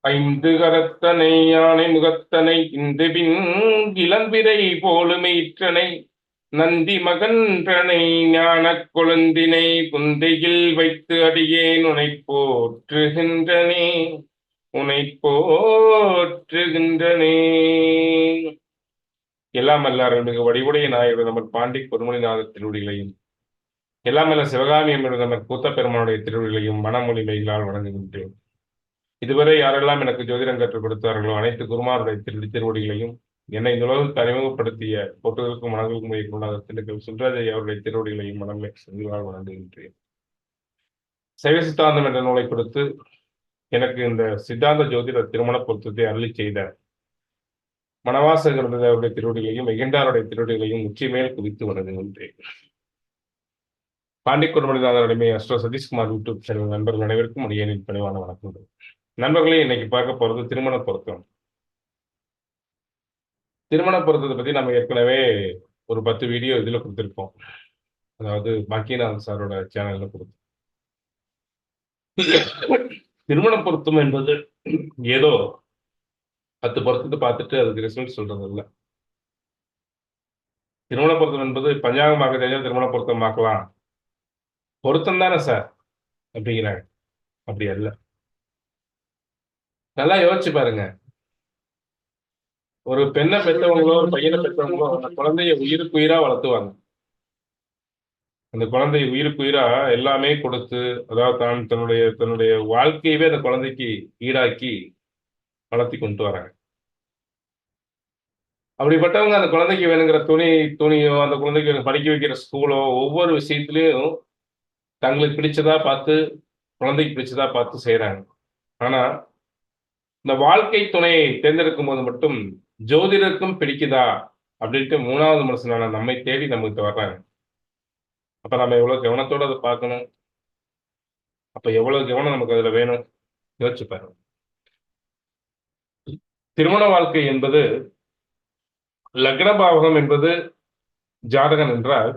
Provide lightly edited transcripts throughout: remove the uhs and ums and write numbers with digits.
ஐந்து கரத்தனை யானை முகத்தனை இந்துபின் இளம்பிரை போலுமெயிற்றனை நந்தி மகன்றனை ஞானக் கொழுந்தினை குந்தையில் வைத்து அடியேன் உனை போற்றுகின்றனே உனை போற்றுகின்றனே. எல்லாம் அல்லார் மிக வடிவுடைய நாயகர் நமது பாண்டி பொன்முனிநாதர் திருவடிகளையும் எல்லாம் அல்ல சிவகாமி என்பது நமது கூத்த பெருமானுடைய திருவடிகளையும் மனமொழி மெயிலால் வணங்குகின்றேன். இதுவரை யாரெல்லாம் எனக்கு ஜோதிடம் கற்றுக் கொடுத்தார்களோ அனைத்து குருமாருடைய திருவடிகளையும் என்னை இந்த உலகத்துக்கு அறிமுகப்படுத்திய பொட்டுகளுக்கும் மனங்களுக்கும் குருநாதர் சுந்தரஜை அவருடைய திருவடிகளையும் மனங்களை செல்வால் வணங்குகின்றேன். சைவ சித்தாந்தம் என்ற நூலை கொடுத்து எனக்கு இந்த சித்தாந்த ஜோதிட திருமண பொருத்தத்தை அருளி செய்த மணவாசகர் அவருடைய திருவடிகளையும் மிகண்டாருடைய திருவடிகளையும் உச்சி மேல் குவித்து வணங்குகின்றேன். பாண்டி குருமணிநாதர் அடிமை அஸ்ட்ரோ சதீஷ்குமார் யூடியூப் சேனல் நண்பர்கள் அனைவருக்கும் அடியேனின் பணிவான வணக்கங்கள். நண்பர்களே, இன்னைக்கு பார்க்க போறது திருமண பொருத்தம். திருமண பொருத்தத்தை பத்தி நம்ம ஏற்கனவே ஒரு 10 வீடியோ இதுல கொடுத்திருக்கோம். அதாவது பாக்கியநாதன் சாரோட சேனல்ல கொடுத்து திருமண பொருத்தம் என்பது ஏதோ 10 பொருத்தத்தை பார்த்துட்டு அதுக்கு ரிசல்ட் சொல்றது இல்லை. திருமண பொருத்தம் என்பது பஞ்சாங்கமாக தெரிஞ்சா திருமண பொருத்தம் பார்க்கலாம், பொருத்தம் தானே சார் அப்படிங்கிறாங்க. அப்படி அல்ல. நல்லா யோசிச்சு பாருங்க. ஒரு பெண்ணை பெற்றவங்களோ ஒரு பையனை பெற்றவங்களோ அந்த குழந்தைய உயிருக்கு உயிரா வளர்த்துவாங்க. அந்த குழந்தை உயிருக்கு உயிரா எல்லாமே கொடுத்து, அதாவது தன்னுடைய தன்னுடைய வாழ்க்கையவே அந்த குழந்தைக்கு ஈடாக்கி வளர்த்தி கொண்டு வராங்க. அப்படிப்பட்டவங்க அந்த குழந்தைக்கு வேணுங்கிற துணியோ அந்த குழந்தைக்கு படிக்க வைக்கிற ஸ்கூலோ ஒவ்வொரு விஷயத்திலையும் தங்களுக்கு பிடிச்சதா பார்த்து, குழந்தைக்கு பிடிச்சதா பார்த்து செய்யறாங்க. ஆனா இந்த வாழ்க்கை துணையை தேர்ந்தெடுக்கும் போது மட்டும் ஜோதிடருக்கும் பிடிக்குதா அப்படின்ட்டு 3வது மனுஷனான நம்மை தேடி நம்மகிட்ட வர்றாங்க. அப்ப நம்ம எவ்வளவு கவனத்தோட அதை பார்க்கணும். அப்ப எவ்வளவு கவனம் நமக்கு அதுல வேணும் யோசிச்சு பாருங்க. திருமண வாழ்க்கை என்பது லக்ன பாவகம் என்பது ஜாதகம் என்றால்,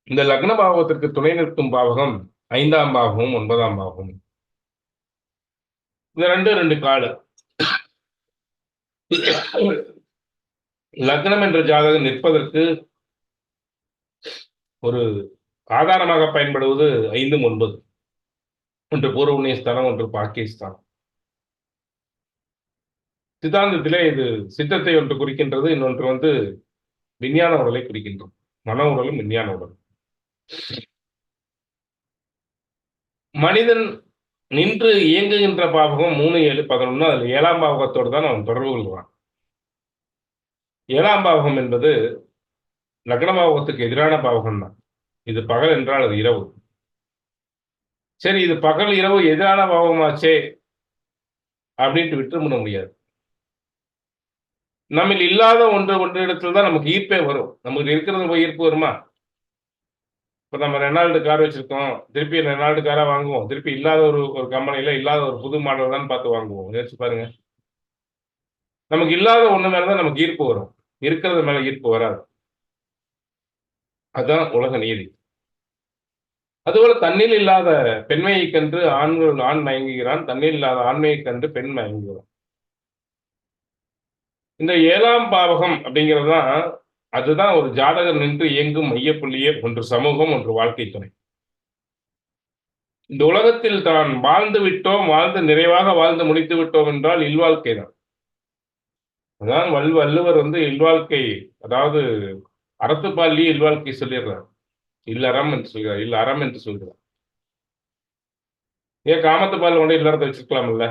இந்த லக்ன பாவகத்திற்கு துணை நிற்கும் பாவகம் 5ஆம் பாவமும் 9ஆம் பாவமும். இந்த ரெண்டு காடு. லக்னம் என்ற ஜாதகம் நிற்பதற்கு ஒரு ஆதாரமாக பயன்படுவது 5, 9. ஒன்று பூர்வ புண்ணியஸ்தானம், ஒன்று பாக்கியஸ்தானம். சித்தாந்தத்திலே இது சித்தத்தை ஒன்று குறிக்கின்றது, இன்னொன்று விஞ்ஞான உடலை குறிக்கின்றது. மன உடலும் விஞ்ஞான உடலும். மனிதன் நின்று இயங்குகின்ற பாவகம் 3, 7, 11. அதுல 7ஆம் பாவகத்தோடு தான் அவன் தொடர்பு கொள்வான். 7ஆம் பாவகம் என்பது லக்ன பாவகத்துக்கு எதிரான பாவகம் தான். இது பகல் என்றால் அது இரவு. சரி, இது பகல் இரவு எதிரான பாவமாச்சே அப்படின்ட்டு விட்டுவிட முடியாது. நம்ம இல்லாத ஒன்று இடத்துல தான் நமக்கு ஈர்ப்பே வரும். நமக்கு இருக்கிறது ஈர்ப்பு வருமா? இப்ப நம்ம ரெனால்டு கார் வச்சிருக்கோம், திருப்பி ரெனால்டு காரா வாங்குவோம். திருப்பி இல்லாத ஒரு கம்பெனில இல்லாத ஒரு புது மாடல் தான் பார்த்து வாங்குவோம். யோசிச்சு பாருங்க. நமக்கு இல்லாத ஒண்ணு மேலதான் நமக்கு ஈர்ப்பு வரும், இருக்கிறது மேல ஈர்ப்பு வராது. அதுதான் உலக நீதி. அதுபோல தன்னில் இல்லாத பெண்மையை கண்டு ஆண் மயங்குகிறான், தன்னில் இல்லாத ஆண்மையை கண்டு பெண் மயங்குகிறான். இந்த 7ஆம் பாவகம் அப்படிங்கிறது தான், அதுதான் ஒரு ஜாதகர் நின்று இயங்கும் மையப்புள்ளியே. ஒன்று சமூகம், ஒன்று வாழ்க்கை துணை. இந்த உலகத்தில் தான் வாழ்ந்து விட்டோம், வாழ்ந்து நிறைவாக வாழ்ந்து முடித்து விட்டோம் என்றால் இல்வாழ்க்கை தான். அதான் வள்ளுவர் இல்வாழ்க்கை, அதாவது அறத்துப்பாலியே இல்வாழ்க்கை சொல்லிடுறார். இல்லறம் என்று சொல்கிறார், இல்ல அறம் என்று சொல்கிறார். ஏன் காமத்து பால் கொண்டு இல்லறத்தை வச்சிருக்கலாம்ல?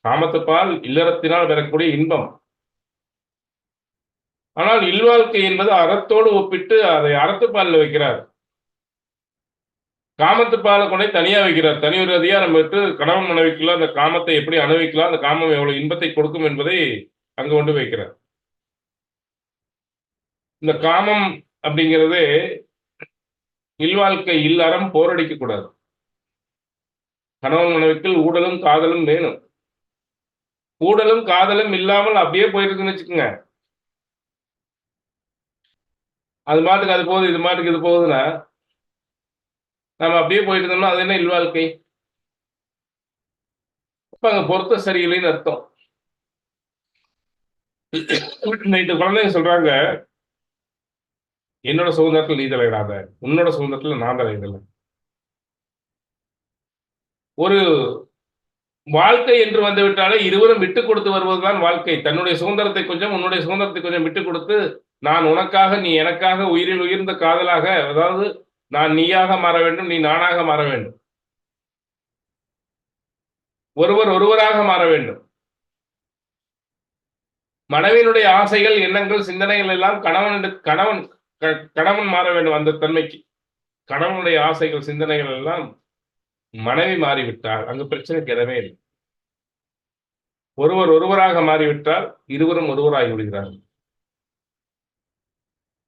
காமத்து பால் இல்லறத்தினால் பெறக்கூடிய இன்பம். ஆனால் இல்வாழ்க்கை என்பது அறத்தோடு ஒப்பிட்டு அதை அறத்துப்பாலில் வைக்கிறார். காமத்து பாலை கொண்டே தனியா வைக்கிறார். தனி ஒரு அதிகாரம் பெற்று கணவன் மனைவிக்கலாம் அந்த காமத்தை எப்படி அனுபவிக்கலாம், அந்த காமம் எவ்வளவு இன்பத்தை கொடுக்கும் என்பதை அங்கு கொண்டு வைக்கிறார். இந்த காமம் அப்படிங்கிறதே இல்வாழ்க்கை, இல்லறம் போரடிக்க கூடாது. கணவன் மனைவிக்குள் ஊடலும் காதலும் வேணும். ஊடலும் காதலும் இல்லாமல் அப்படியே போயிருக்குன்னு வச்சுக்கோங்க, அது மாட்டுக்கு அது போகுது, இது மாட்டுக்கு இது போகுதுன்னா நம்ம அப்படியே போயிட்டு இருந்தோம்னா அது என்ன இல்வாழ்க்கை? அப்ப அங்க பொருத்தம் சரியில்லைன்னு அர்த்தம். இந்த குழந்தைங்க சொல்றாங்க, என்னோட சுதந்திரத்துல நீ தலையிடாத, உன்னோட சுதந்திரத்துல நான் தலையிடல. ஒரு வாழ்க்கை என்று வந்துவிட்டாலே இருவரும் விட்டுக் கொடுத்து வருவதுதான் வாழ்க்கை. தன்னுடைய சுதந்திரத்தை கொஞ்சம், உன்னுடைய சுதந்திரத்தை கொஞ்சம் விட்டுக் கொடுத்து, நான் உனக்காக, நீ எனக்காக உயிரில் உயர்ந்த காதலாக, அதாவது நான் நீயாக மாற வேண்டும், நீ நானாக மாற வேண்டும். ஒருவர் ஒருவராக மாற வேண்டும். மனைவியினுடைய ஆசைகள், எண்ணங்கள், சிந்தனைகள் எல்லாம் கணவன் மாற வேண்டும் அந்த தன்மைக்கு. கணவனுடைய ஆசைகள், சிந்தனைகள் எல்லாம் மனைவி மாறிவிட்டால் அங்கு பிரச்சனைக்கு இடமே இல்லை. ஒருவர் ஒருவராக மாறிவிட்டால் இருவரும் ஒருவராகி விடுகிறார்கள்.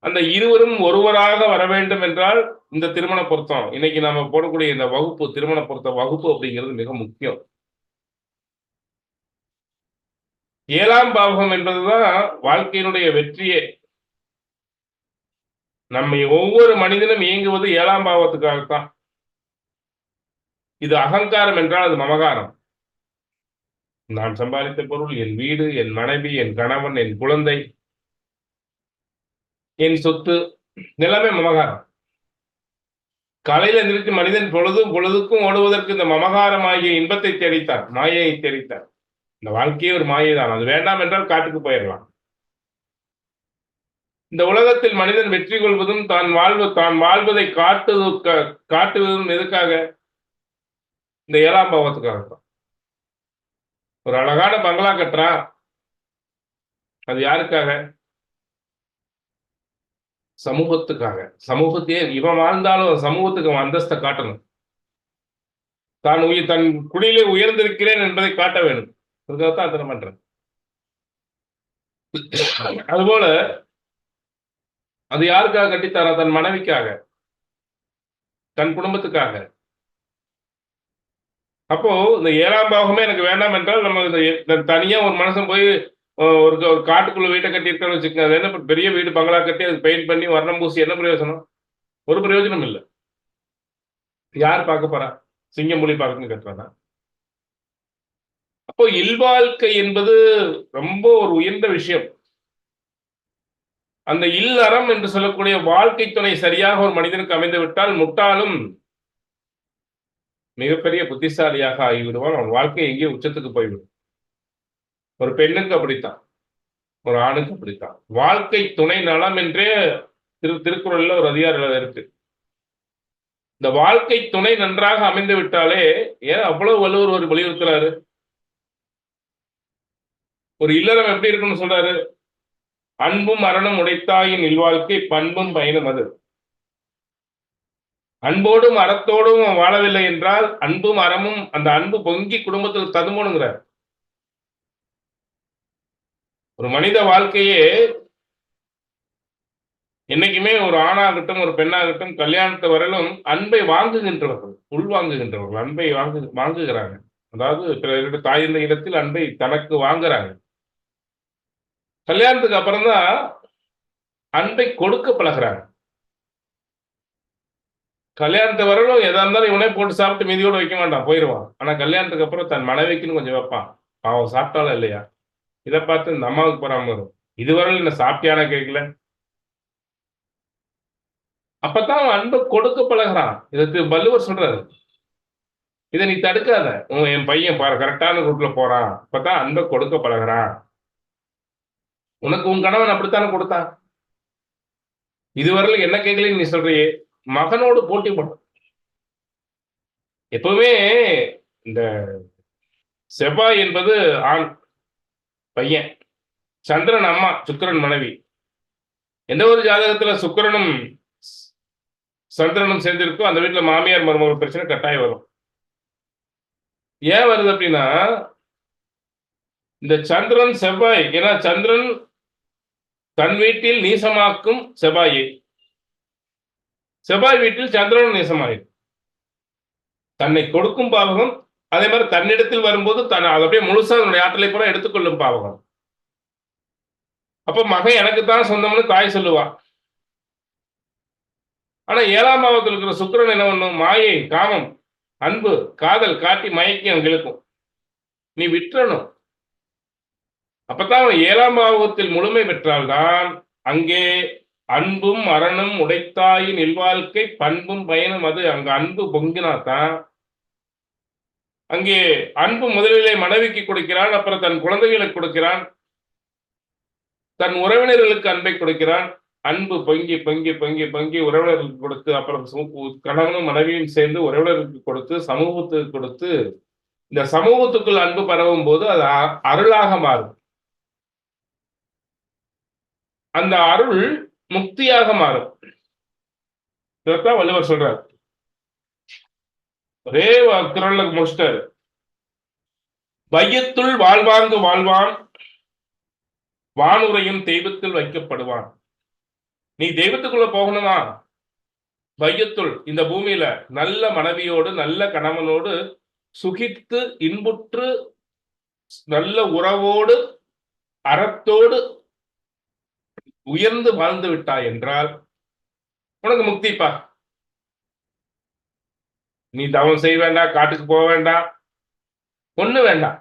அந்த இருவரும் ஒருவராக வர வேண்டும் என்றால் இந்த திருமண பொருத்தம், இன்னைக்கு நாம போடக்கூடிய இந்த வகுப்பு, திருமண பொருத்த வகுப்பு அப்படிங்கிறது மிக முக்கியம். 7ஆம் பாவகம் என்பதுதான் வாழ்க்கையினுடைய வெற்றியே. நம்ம ஒவ்வொரு மனிதனும் இயங்குவது 7ஆம் பாவத்துக்காகத்தான். இது அகங்காரம் என்றால் அது மமகாரம். நான் சம்பாதித்த பொருள், என் வீடு, என் மனைவி, என் கணவன், என் குழந்தை, என் சொத்து, எல்லாமே மமகாரம். காலையில எந்திரிச்சு மனிதன் பொழுதுக்கும் ஓடுவதற்கு இந்த மமகாரம் ஆகிய இன்பத்தை தேடித்தான், மாயையை தேடித்தான். இந்த வாழ்க்கையே ஒரு மாயை தான். அது வேண்டாம் என்றால் காட்டுக்கு போயிடலாம். இந்த உலகத்தில் மனிதன் வெற்றி கொள்வதும் தான் வாழ்வதை காட்டுவதும் எதுக்காக? இந்த 7ஆம் பாவத்துக்காகத்தான். ஒரு அழகான பங்களா கட்டுறான், அது யாருக்காக? சமூகத்துக்காக. சமூகத்தையே இவன் வாழ்ந்தாலும் சமூகத்துக்கு அவன் அந்தஸ்தை காட்டணும். தன் குடியிலே உயர்ந்திருக்கிறேன் என்பதை காட்ட வேண்டும். அதுக்காகத்தான் அத்தனை பண்றேன். அதுபோல அது யாருக்காக கட்டித்தாரா? தன் மனைவிக்காக, தன் குடும்பத்துக்காக. அப்போ இந்த 7ஆம் பாவமே எனக்கு வேண்டாம் என்றால் நம்ம தனியா ஒரு மனுஷன் போய் ஒரு காட்டுக்குள்ள வீட்டை கட்டி இருக்கணும்னு வச்சுக்கோங்க. அது என்ன பெரிய வீடு பங்களா கட்டி அதுக்கு பெயிண்ட் பண்ணி வர்ணம் பூசி என்ன பிரயோஜனம்? ஒரு பிரயோஜனம் இல்லை. யார் பார்க்க போறா? சிங்கம் புலி பார்க்கணும்னு கட்டுறானா? அப்போ இல்வாழ்க்கை என்பது ரொம்ப ஒரு உயர்ந்த விஷயம். அந்த இல்லறம் என்று சொல்லக்கூடிய வாழ்க்கை துணை சரியாக ஒரு மனிதனுக்கு அமைந்து விட்டால் முட்டாளும் மிகப்பெரிய புத்திசாலியாக ஆகிவிடுவான். அவன் வாழ்க்கை எங்கேயோ உச்சத்துக்கு போய்விடும். ஒரு பெண்ணுக்கு அப்படித்தான், ஒரு ஆணுக்கு அப்படித்தான். வாழ்க்கை துணை நலம் என்றே திருக்குறள்ல ஒரு அதிகாரம் இருக்கு. இந்த வாழ்க்கை துணை நன்றாக அமைந்து விட்டாலே, ஏன் அவ்வளவு வள்ளுவர் ஒரு வலியுறுத்துறாரு? ஒரு இல்லறம் எப்படி இருக்குன்னு சொல்றாரு? அன்பும் அறனும் உடைத்தாயின் இல்வாழ்க்கை பண்பும் பயனும் அது. அன்போடும் அறத்தோடும் வாழவில்லை என்றால் அன்பும் அறமும், அந்த அன்பு பொங்கி குடும்பத்தில் ததும்பணுங்கிறார். ஒரு மனித வாழ்க்கையே என்னைக்குமே ஒரு ஆணாகட்டும் ஒரு பெண்ணாகட்டும் கல்யாணத்தை வரலும் அன்பை வாங்குகின்றவர்கள், உள்வாங்குகின்றவர்கள், அன்பை வாங்குகிறாங்க. அதாவது தாயின் இடத்தில் அன்பை தனக்கு வாங்குறாங்க. கல்யாணத்துக்கு அப்புறம் தான் அன்பை கொடுக்க பழகிறாங்க. கல்யாணத்தை வரலும் எதா இருந்தாலும் இவனே போட்டு சாப்பிட்டு மீதியோட வைக்க மாட்டான், போயிடுவான். ஆனா கல்யாணத்துக்கு அப்புறம் தன் மனைவிக்குன்னு கொஞ்சம் வைப்பான். அவன் சாப்பிட்டாலும் இல்லையா, இதை பார்த்து இந்த அம்மாவுக்கு போறாம வரும். இதுவரையில் என்ன சாப்பிட்டியான கேட்கல. அப்பதான் அவன் அன்பை கொடுக்க பழகிறான். இதற்கு வள்ளுவர் சொல்றாரு, இதை நீ தடுக்காத. என் பையன் பாரு கரெக்டான ரூட்ல போறான், அப்பதான் அன்பை கொடுக்க பழகிறான். உனக்கு உன் கணவன் அப்படித்தானே கொடுத்தான். இதுவரையில் என்ன கேட்கலன்னு நீ சொல்றியே. மகனோடு போட்டி போடும். எப்பவுமே இந்த செவ்வாய் என்பது ஆண் பையன், சந்திரன் அம்மா, சுக்கிரன் மனைவி. எந்த ஒரு ஜாதகத்துல சுக்கிரனும் சந்திரனும் சேர்ந்திருக்கோ அந்த வீட்டுல மாமியார் மருமகள் பிரச்சனை கட்டாயம் வரும். ஏன் வருது அப்படின்னா, இந்த சந்திரன் செவ்வாய், ஏன்னா சந்திரன் தன் வீட்டில் நீசமாக்கும் செவ்வாயை, செவ்வாய் வீட்டில் சந்திரன் நீசமாயிடும். தன்னை கொடுக்கும் பாவகம், அதே மாதிரி தன்னிடத்தில் வரும்போது அப்படியே முழுசா அதனுடைய ஆற்றலை கூட எடுத்துக்கொள்ளும் பாவகம். அப்ப மகன் எனக்குத்தான் சொந்தம்னு தாய் சொல்லுவா. ஆனா 7ஆம் பாவத்தில் இருக்கிற சுக்கிரன் என்ன பண்ணும்? மாயை, காமம், அன்பு, காதல் காட்டி மயக்கி அங்க இழுக்கும். நீ விட்டுறணும். அப்பதான் அவன் 7ஆம் பாவகத்தில் முழுமை பெற்றால்தான் அங்கே அன்பும் அறனும் உடைத்தாயின் இல்வாழ்க்கை பண்பும் பயனும் அது. அங்க அன்பு பொங்கினாத்தான் அங்கே அன்பு முதலிலே மனைவிக்கு கொடுக்கிறான், அப்புறம் தன் குழந்தைகளுக்கு கொடுக்கிறான், தன் உறவினர்களுக்கு அன்பை கொடுக்கிறான். அன்பு பொங்கி பொங்கி பொங்கி பொங்கி உறவினர்களுக்கு கொடுத்து, அப்புறம் கணவனும் மனைவியும் சேர்ந்து உறவினர்களுக்கு கொடுத்து, சமூகத்துக்கு கொடுத்து, இந்த சமூகத்துக்குள் அன்பு பரவும் போது அது அருளாக மாறும். அந்த அருள் முக்தியாக மாறும். இதைத்தான் வள்ளுவர் சொல்றார். ஒரே குரல்ல முடிச்சிட்டாரு. வையத்துள் வாழ்வாங்கு வாழ்வான், வானுரையும் தெய்வத்தில் வைக்கப்படுவான். நீ தெய்வத்துக்குள்ள போகணுமா? வையத்துள், இந்த பூமியில நல்ல மனைவியோடு நல்ல கணவனோடு சுகித்து இன்புற்று நல்ல உறவோடு அறத்தோடு உயர்ந்து வாழ்ந்து விட்டாய் என்றால் உனக்கு முக்திப்பா. நீ தவம் செய்ய வேண்டாம், காட்டுக்கு போக வேண்டாம், ஒண்ணு வேண்டாம்,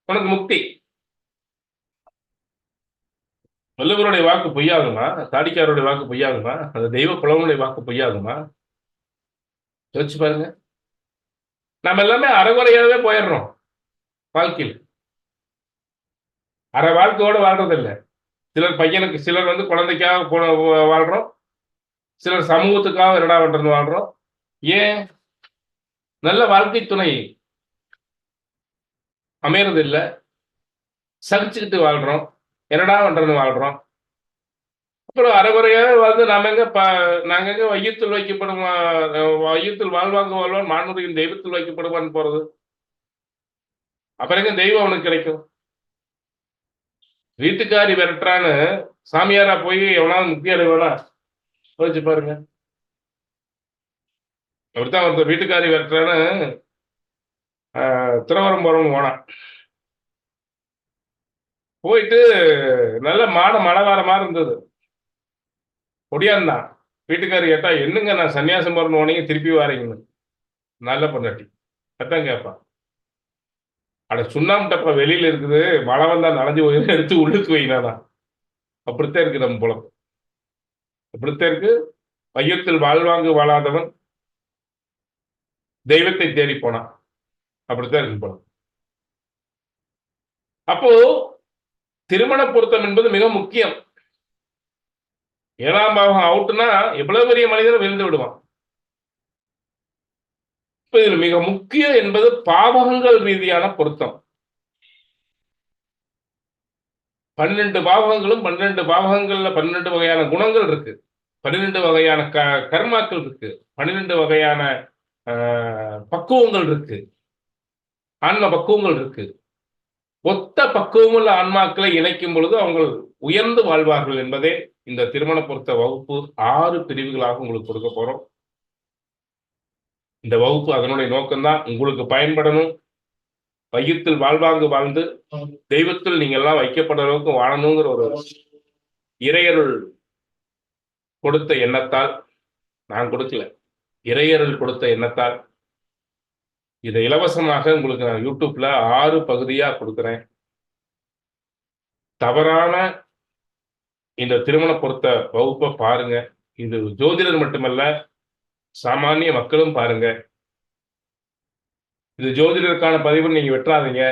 உனக்கு முக்தி. வள்ளுவருடைய வாக்கு பொய்யாகுமா? தாடிக்காரருடைய வாக்கு பொய்யாகுமா? அந்த தெய்வ புலவனுடைய வாக்கு பொய்யாகுமா? யோசிச்சு பாருங்க. நம்ம எல்லாமே அறகுறையாவே போயிடுறோம் வாழ்க்கையில். அரை வாழ்க்கையோட வாழ்றதில்லை. சிலர் பையனுக்கு, சிலர் குழந்தைக்காக வாழ்றோம், சிலர் சமூகத்துக்காக என்னடா பண்றது வாழ்றோம். ஏன்? நல்ல வாழ்க்கை துணை அமையறது இல்லை, சகிச்சுக்கிட்டு வாழ்றோம், என்னடா பண்றது வாழ்றோம். அப்புறம் அரைகுறையாக நாங்க எங்க வையத்தில் வைக்கப்படும், வையத்தில் வாழ்வாங்க வாழ்வான் மானுரியின் தெய்வத்தில் வைக்கப்படுவான்னு போறது. அப்புறம் எங்க தெய்வம் அவனுக்கு கிடைக்கும்? வீட்டுக்காரி விரட்டுறான்னு சாமியாரா போய் எவனாவது முக்கிய அடைவானா? யோசிச்சு பாருங்க. அப்படித்தான் ஒருத்தர் வீட்டுக்காரி விரட்டுறான்னு திருவரம்புரம் போனான். போயிட்டு நல்ல மழை வர மாதிரி இருந்தது. ஒடியாந்தான். வீட்டுக்காரி கேட்டா, என்னங்க நான் சன்னியாசம் போறேன்னு உடனே திருப்பி வாரீங்கன்னு. நல்ல பொண்டாட்டி அதான் கேட்பான். அட சுண்ணாம்பு டப்பா வெளியில இருக்குது, மழை வந்தா நனைஞ்சு போய் எடுத்து உள்ளுக்கு வைனானா. அப்படித்தான் இருக்கு நம்ம புலப்பு. அப்படித்தான் இருக்கு. வையத்தில் வாழ்வாங்கு வாழாதவன் தெய்வத்தை தேடி போனான். அப்படித்தான் இருக்கு புலம். அப்போ திருமண பொருத்தம் என்பது மிக முக்கியம். 7ஆம் பாவம் அவுட்னா எவ்வளவு பெரிய மனிதனும் விழுந்து விடுவான். இப்ப இதில் மிக முக்கியம் என்பது பாவகங்கள் ரீதியான பொருத்தம். 12 பாவகங்களும் 12 பாவகங்கள்ல 12 வகையான குணங்கள் இருக்கு, 12 வகையான கர்மாக்கள் இருக்கு, 12 வகையான பக்குவங்கள் இருக்கு, ஆன்ம பக்குவங்கள் இருக்கு. ஒத்த பக்குவமுள்ள ஆன்மாக்களை இணைக்கும் பொழுது அவங்க உயர்ந்து வாழ்வார்கள் என்பதே இந்த திருமண பொருத்த வகுப்பு 6 பிரிவுகளாக உங்களுக்கு கொடுக்க போறோம். இந்த வகுப்பு அதனுடைய நோக்கம்தான் உங்களுக்கு பயன்படணும். வையத்தில் வாழ்வாங்கு வாழ்ந்து தெய்வத்தில் நீங்க எல்லாம் வைக்கப்படுற அளவுக்கு வாழணுங்கிற ஒரு இறையருள் கொடுத்த எண்ணத்தால், நான் கொடுக்கல, இறையருள் கொடுத்த எண்ணத்தால் இதை இலவசமாக உங்களுக்கு நான் யூடியூப்ல 6 பகுதியா கொடுக்குறேன். தவறான இந்த திருமண பொருத்த வகுப்பை பாருங்க. இது ஜோதிடர் மட்டுமல்ல, சாமானிய மக்களும் பாருங்க. இது ஜோதிடருக்கான பதிவு நீங்க வெற்றாதீங்க.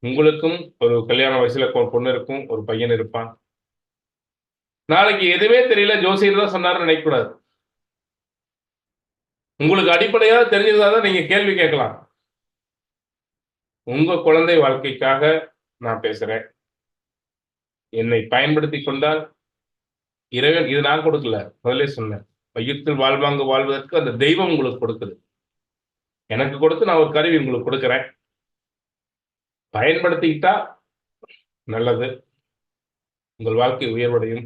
உங்களுக்கும் ஒரு கல்யாண வயசுல பொண்ணு இருக்கும், ஒரு பையன் இருப்பான். நாளைக்கு எதுவுமே தெரியல, ஜோசியர் தான் சொன்னாருன்னு நினைக்கக்கூடாது. உங்களுக்கு அடிப்படையாக தெரிஞ்சதாதான் நீங்க கேள்வி கேட்கலாம். உங்க குழந்தை வாழ்க்கைக்காக நான் பேசுறேன். என்னை பயன்படுத்தி கொண்டால் இறைவன், இது நான் கொடுக்கல, முதலே சொன்னேன், வையத்தில் வாழ்வாங்கு வாழ்வதற்கு அந்த தெய்வம் உங்களுக்கு கொடுக்குது. எனக்கு கொடுத்து நான் ஒரு கருவி உங்களுக்கு கொடுக்குறேன். பயன்படுத்திக்கிட்டா நல்லது, உங்கள் வாழ்க்கை உயர்வடையும்.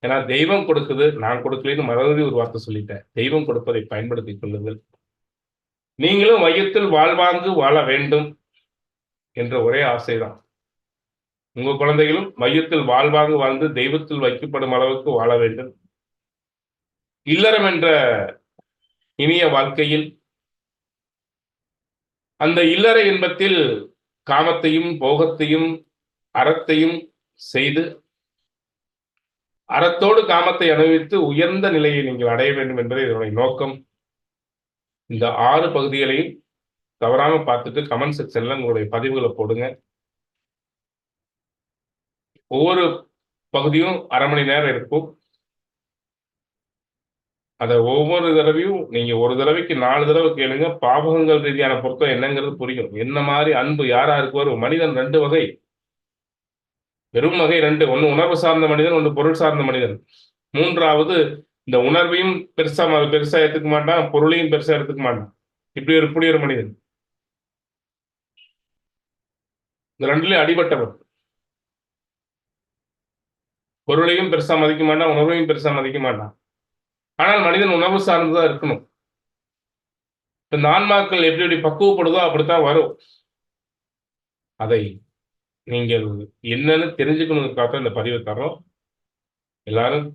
ஏன்னா தெய்வம் கொடுக்குது, நான் கொடுக்கலன்னு மறுபடி ஒரு வார்த்தை சொல்லிட்டேன். தெய்வம் கொடுப்பதை பயன்படுத்தி கொள்ளுங்கள். நீங்களும் வையத்தில் வாழ்வாங்கு வாழ வேண்டும் என்ற ஒரே ஆசைதான். உங்க குழந்தைகளும் மையத்தில் வாழ்வாங்கு வாழ்ந்து தெய்வத்தில் வைக்கப்படும் அளவுக்கு வாழ வேண்டும். இல்லறம் என்ற இனிய வாழ்க்கையில் அந்த இல்லற இன்பத்தில் காமத்தையும் போகத்தையும் அறத்தையும் செய்து அறத்தோடு காமத்தை அனுபவித்து உயர்ந்த நிலையை நீங்கள் அடைய வேண்டும் என்பது இதனுடைய நோக்கம். இந்த 6 பகுதிகளையும் தவறாம பார்த்துட்டு கமெண்ட் செக்ஷன்ல உங்களுடைய பதிவுகளை போடுங்க. ஒவ்வொரு பகுதியும் 1/2 மணி நேரம் இருக்கும். அதை ஒவ்வொரு தடவையும் நீங்க ஒரு தடவைக்கு 4 தடவை கேளுங்க. பாவகங்கள் ரீதியான பொருத்தம் என்னங்கிறது புரியும். என்ன மாதிரி அன்பு யாருக்கு வரும்? மனிதன் 2 வகை, பெரும் வகை 2. ஒன்னு உணர்வு சார்ந்த மனிதன், ஒன்று பொருள் சார்ந்த மனிதன். 3வது இந்த உணர்வையும் பெருசா எடுத்துக்க மாட்டான், பொருளையும் பெருசா எடுத்துக்க மாட்டான். இப்படி ஒரு மனிதன். இந்த 2லயும் அடிபட்டவன். பொருளையும் பெருசா மதிக்க மாட்டான், உணர்வையும் பெருசா மதிக்க மாட்டான். ஆனால் மனிதன் உணர்வு சார்ந்துதான் இருக்கணும். இந்த ஆன்மாக்கள் எப்படி பக்குவப்படுதோ அப்படித்தான் வரும். அதை நீங்கள் என்னன்னு தெரிஞ்சுக்கணுங்கிறதுக்காக இந்த பதிவை தர்றோம். எல்லாரும்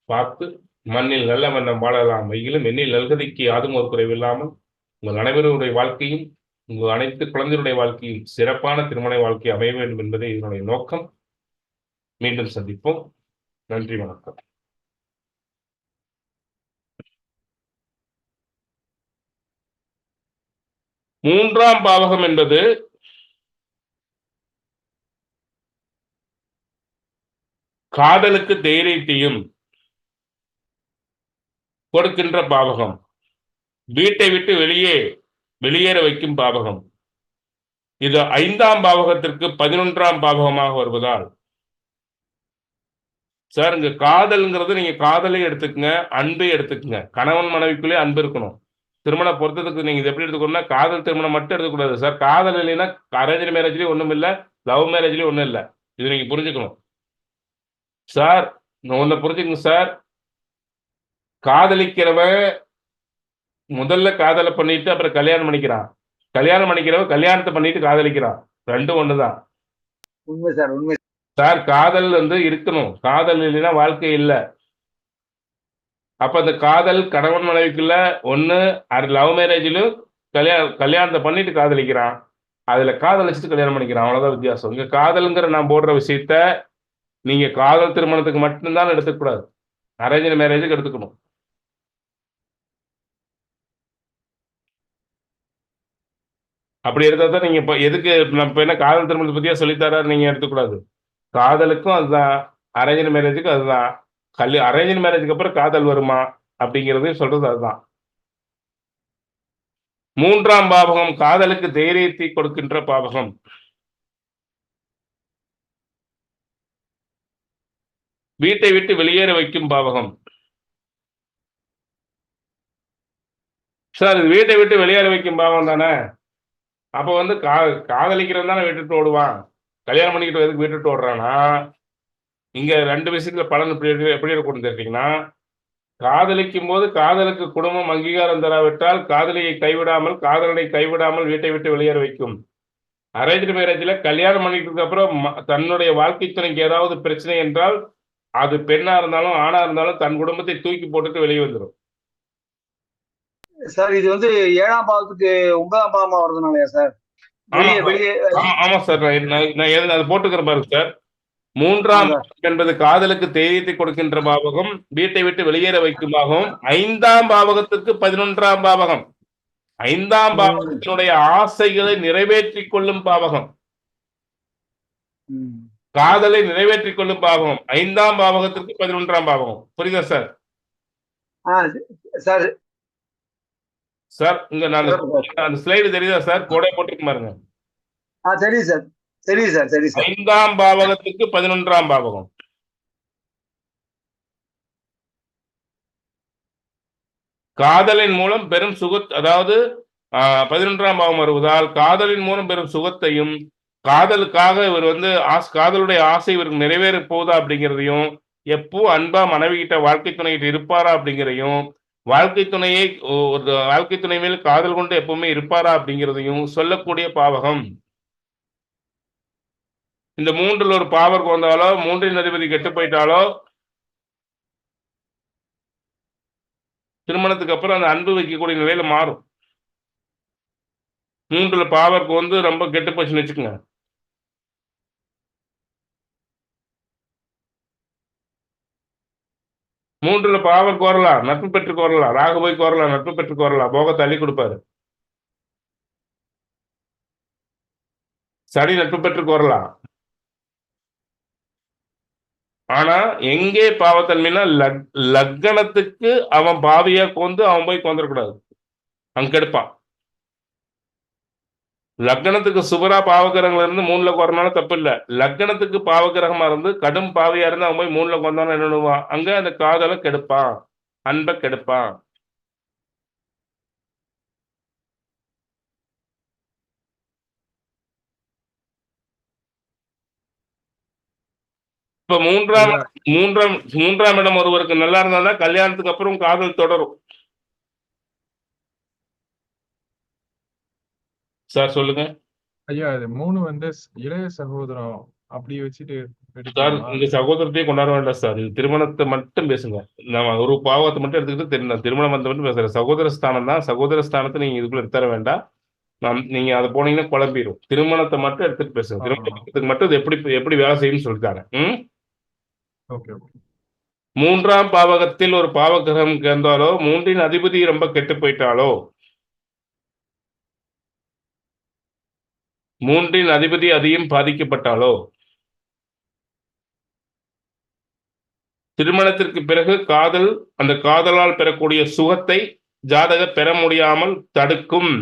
பார்த்து மண்ணில் நல்ல வண்ணம் வாழலாம், வெயிலும் எண்ணில் நல்கதைக்கு யாதும் ஒரு குறைவில்லாமல் உங்கள் அனைவருடைய வாழ்க்கையும் உங்கள் அனைத்து குழந்தைகளுடைய வாழ்க்கையும் சிறப்பான திருமண வாழ்க்கை அமைய வேண்டும் என்பதே இதனுடைய நோக்கம். மீண்டும் சந்திப்போம். நன்றி, வணக்கம். மூன்றாம் பாவகம் என்பது காதலுக்கு தைரியத்தையும் கொடுக்கின்ற பாவகம். வீட்டை விட்டு வெளியேற வைக்கும் பாவகம். இது 5ஆம் பாவகத்திற்கு 11ஆம் பாவகமாக வருவதால், சார் இங்க காதல்ங்கிறது நீங்க காதலை எடுத்துக்கங்க, அன்பை எடுத்துக்கங்க. கணவன் மனைவிக்குள்ளே அன்பு இருக்கணும். திருமண பொருத்தத்துக்கு நீங்க இது எப்படி எடுத்துக்கணும்னா, காதல் திருமணம் மட்டும் எடுத்துக்கூடாது சார். காதல் இல்லைன்னா அரேஞ்ச் மேரேஜ்லயும் ஒண்ணும் இல்லை, லவ் மேரேஜ்லயும் ஒண்ணும் இல்லை. இது நீங்க புரிஞ்சுக்கணும் சார். ஒண்ணு புரிஞ்சுக்கங்க சார். காதலிக்கிறவன் முதல்ல காதலை பண்ணிட்டு அப்புறம் கல்யாணம் பண்ணிக்கிறான். கல்யாணம் பண்ணிக்கிறவன் கல்யாணத்தை பண்ணிட்டு காதலிக்கிறான். ரெண்டும் ஒண்ணுதான். உண்மை சார், உண்மை சார். காதல் இருக்கணும். காதல் இல்லைன்னா வாழ்க்கை இல்லை. அப்ப அந்த காதல் கணவன் மனைவிக்குள்ள ஒண்ணு லவ் மேரேஜிலும் கல்யாணத்தை பண்ணிட்டு காதலிக்கிறான், அதுல காதலிச்சுட்டு கல்யாணம் பண்ணிக்கிறான். அவ்வளவுதான் வித்தியாசம். இங்க காதல்ங்கிற நான் போடுற விஷயத்த நீங்க காதல் திருமணத்துக்கு மட்டும்தான் எடுத்துக்கூடாது, அரேஞ்ச் மேரேஜுக்கு எடுத்துக்கணும். அப்படி எடுத்தா தான் நீங்க இப்ப எதுக்கு நம்ம என்ன காதல் திருமணத்தை பத்தியா சொல்லித்தர நீங்க எடுத்துக்கூடாது. காதலுக்கும் அதுதான், அரேஞ்ச் மேரேஜுக்கும் அதுதான். அரேஞ்ச் மேரேஜுக்கு அப்புறம் காதல் வருமா அப்படிங்கிறது சொல்றது அதுதான். 3ஆம் பாவகம் காதலுக்கு தைரியத்தை கொடுக்கின்ற பாவகம். வீட்டை விட்டு வெளியேற வைக்கும் பாவகம். சார் இது வீட்டை விட்டு வெளியேற வைக்கும் பாவம் தானே. அப்ப காதலிக்கிறவன் தானே விட்டுட்டு ஓடுவான். கல்யாணம் பண்ணிக்கிட்டு எதுக்கு விட்டுட்டு ஓடுறான்னா, இங்க 2 விஷயத்துல பலன் எப்படி கொண்டு தெரிஞ்சிங்கன்னா, காதலிக்கும் போது காதலுக்கு குடும்பம் அங்கீகாரம் தராவிட்டால் காதலியை கைவிடாமல், காதலனை கைவிடாமல் வீட்டை விட்டு வெளியேற வைக்கும். அரேஞ்ச் மேரேஜ்ல கல்யாணம் பண்ணிக்கிறதுக்கு அப்புறம் தன்னுடைய வாழ்க்கை துணைக்கு ஏதாவது பிரச்சனை என்றால், அது பெண்ணா இருந்தாலும் ஆணா இருந்தாலும் தன் குடும்பத்தை தூக்கி போட்டுட்டு வெளியே வந்துடும். சார் இது 7ஆம் பாவத்துக்கு 9ஆம் பாவமா வருதுனாலயா சார்? ஆமா சார், நான் அதை போட்டுக்கிற பாருங்க சார். 3ஆம் என்பது காதலுக்கு தைரியத்தை கொடுக்கின்ற பாவகம், வீட்டை விட்டு வெளியேற வைக்கும் பாவகம். 5ஆம் பாவகத்திற்கு 11ஆம் பாவகம். 5ஆம் பாவகத்தினுடைய ஆசைகளை நிறைவேற்றிக் கொள்ளும் பாவகம், காதலை நிறைவேற்றிக் கொள்ளும் பாவகம். 5ஆம் பாவகத்திற்கு 11ஆம் பாவகம். புரியுதா சார்? சார் சார் இங்க நான் அந்த ஸ்லைடு தெரியுதா சார்? கோடை போட்டு பாருங்க. சரி சார், சரி சார், சரி சார். 5ஆம் பாவகத்துக்கு 11ஆம் பாவகம். காதலின் மூலம் பெரும் அதாவது 11ஆம் பாவம் வருவதால் காதலின் மூலம் பெரும் சுகத்தையும், காதலுக்காக இவர் காதலுடைய ஆசை இவருக்கு நிறைவேற போகுதா அப்படிங்கிறதையும், எப்போ அன்பா மனைவி கிட்ட வாழ்க்கை துணைகிட்ட இருப்பாரா அப்படிங்கிறதையும், வாழ்க்கை துணை மேல் காதல் கொண்டு எப்பவுமே இருப்பாரா அப்படிங்கிறதையும் சொல்லக்கூடிய பாவகம். இந்த 3ல் ஒரு பாவர் வந்தாலோ, 3இன் அதிபதி கெட்டு போயிட்டாலோ, திருமணத்துக்கு அப்புறம் அந்த அன்பு வைக்கக்கூடிய நிலையில மாறும். 3ல பாவருக்கு வந்து ரொம்ப கெட்டு போச்சுன்னு வச்சுக்கோங்க. 3ல பாவர் கோரலாம், நட்பு பெற்று கோரலாம், ராகு போய் கோரலாம், நட்பு பெற்று கோரலாம், போகத்தை அள்ளி கொடுப்பாரு. சனி நட்பு பெற்று கோரலாம். ஆனா எங்கே பாவத்தன்மைனா லக்னத்துக்கு அவன் பாவியா கோந்து அவன் போய் கோந்துடக்கூடாது, அங்க கெடுப்பான். லக்னத்துக்கு சுபரா பாவகிரகங்கள் இருந்து 3ல கோரனால தப்பு இல்ல. லக்னத்துக்கு பாவகிரகமா இருந்து கடும் பாவியா இருந்து அவன் போய் 3ல கோந்தான என்ன பண்ணுவான், அங்க அந்த காதலை கெடுப்பான், அன்பை கெடுப்பான். இப்ப மூன்றாம் ஐயா மூன்றாம் மூன்றாம் இடம் ஒருவருக்கு நல்லா இருந்தாதான் கல்யாணத்துக்கு அப்புறம் காதல் தொடரும். சார் சொல்லுங்க ஐயா இது 3 வந்து இளைய சகோதரம் அப்படி வச்சுட்டு சார். எடுக்கலாமா? இந்த சகோதரத்தையே கொண்டாட வேண்டாம் சார். இது திருமணத்தை மட்டும் பேசுங்க. நம்ம ஒரு பாவத்தை மட்டும் எடுத்துக்கிட்டு திருமணம் வந்து மட்டும் பேசுறேன். சகோதர ஸ்தானம் தான். சகோதர ஸ்தானத்தை நீங்க இதுக்குள்ள எடுத்துற வேண்டாம். நீங்க அதை போனீங்கன்னா குழம்பிடும். திருமணத்தை மட்டும் எடுத்துட்டு பேசுங்க. திருமணத்துக்கு மட்டும் இது எப்படி எப்படி வேலை செய்யும்னு சொல்லிட்டாங்க. Okay okay. 3ஆம் பாவகத்தில் ஒரு பாவகிரகம் சேர்ந்தாலோ, 3இன் அதிபதி ரொம்ப கெட்டு போயிட்டாலோ, 3இன் அதிபதி அதிகம் பாதிக்கப்பட்டாலோ, திருமணத்திற்கு பிறகு காதல், அந்த காதலால் பெறக்கூடிய சுகத்தை ஜாதக பெற முடியாமல் தடுக்கும்.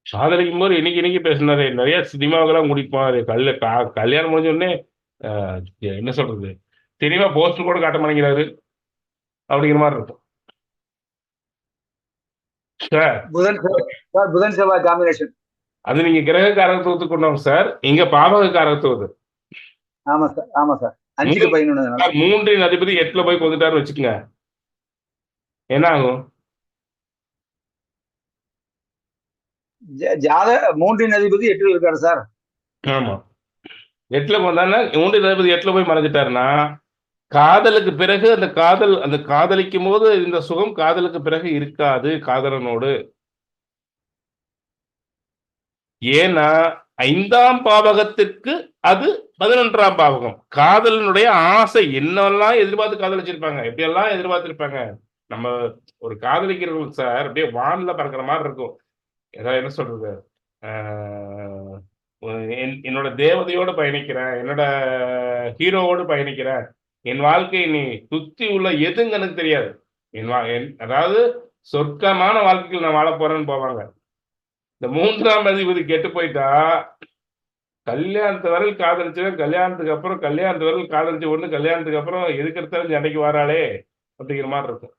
காதலிக்கும் போது இன்னைக்கு பேசினாரு. நிறைய சினிமாவுக்கெல்லாம் கூட்டிட்டு கல்யாணம் முடிஞ்ச உடனே என்ன சொல்றது, சினிமா போஸ்டர் கூட காட்ட மாட்டேங்கிறாரு அப்படிங்கிற மாதிரி இருக்கும் சார். புதன் செவ்வாய் காம்பினேஷன். அது நீங்க கிரக காரகத்துவத்துக்கு கொண்டவங்க சார். இங்க பாவக காரகத்துவது. ஆமா சார், ஆமா சார். 5க்கு 11. 3இன் அதிபதி 8ல போய் கொண்டுட்டாருன்னு வச்சுக்கோங்க, என்ன ஆகும்? ஜாதக 3இன் அதிபதி 8ல் இருக்காரு சார். ஆமா, 8ல வந்தாருன்னா 3இன் அதிபதி 8ல போய் மறைஞ்சிட்டாருன்னா, காதலுக்கு பிறகு அந்த காதலிக்கும் போது இந்த சுகம் காதலுக்கு பிறகு இருக்காது காதலனோடு. ஏன்னா 5ஆம் பாவகத்திற்கு அது 11ஆம் பாவகம். காதலனுடைய ஆசை என்னெல்லாம் எதிர்பார்த்து காதலிச்சிருப்பாங்க, எப்படியெல்லாம் எதிர்பார்த்திருப்பாங்க. நம்ம ஒரு காதலிக்கிறவங்க சார் அப்படியே வான்ல பறக்கிற மாதிரி இருக்கும். ஏதாவது என்ன சொல்றது, என்னோட தேவதையோடு பயணிக்கிறேன், என்னோட ஹீரோவோடு பயணிக்கிறேன், என் வாழ்க்கை நீ சுத்தி உள்ள எதுங்க எனக்கு தெரியாது, அதாவது சொர்க்கமான வாழ்க்கையில் நான் வாழ போறேன்னு போவாங்க. இந்த 3ஆம் அதிபதி கெட்டு போயிட்டா கல்யாணத்து வரையில் காதலிச்சவன் கல்யாணத்துக்கு அப்புறம் கல்யாணத்து வரையில் காதலிச்ச ஒண்ணு கல்யாணத்துக்கு அப்புறம் எதுக்கெடுத்தாலும் சண்டைக்கு வராளே அப்படிங்கிற மாதிரி இருக்கும்.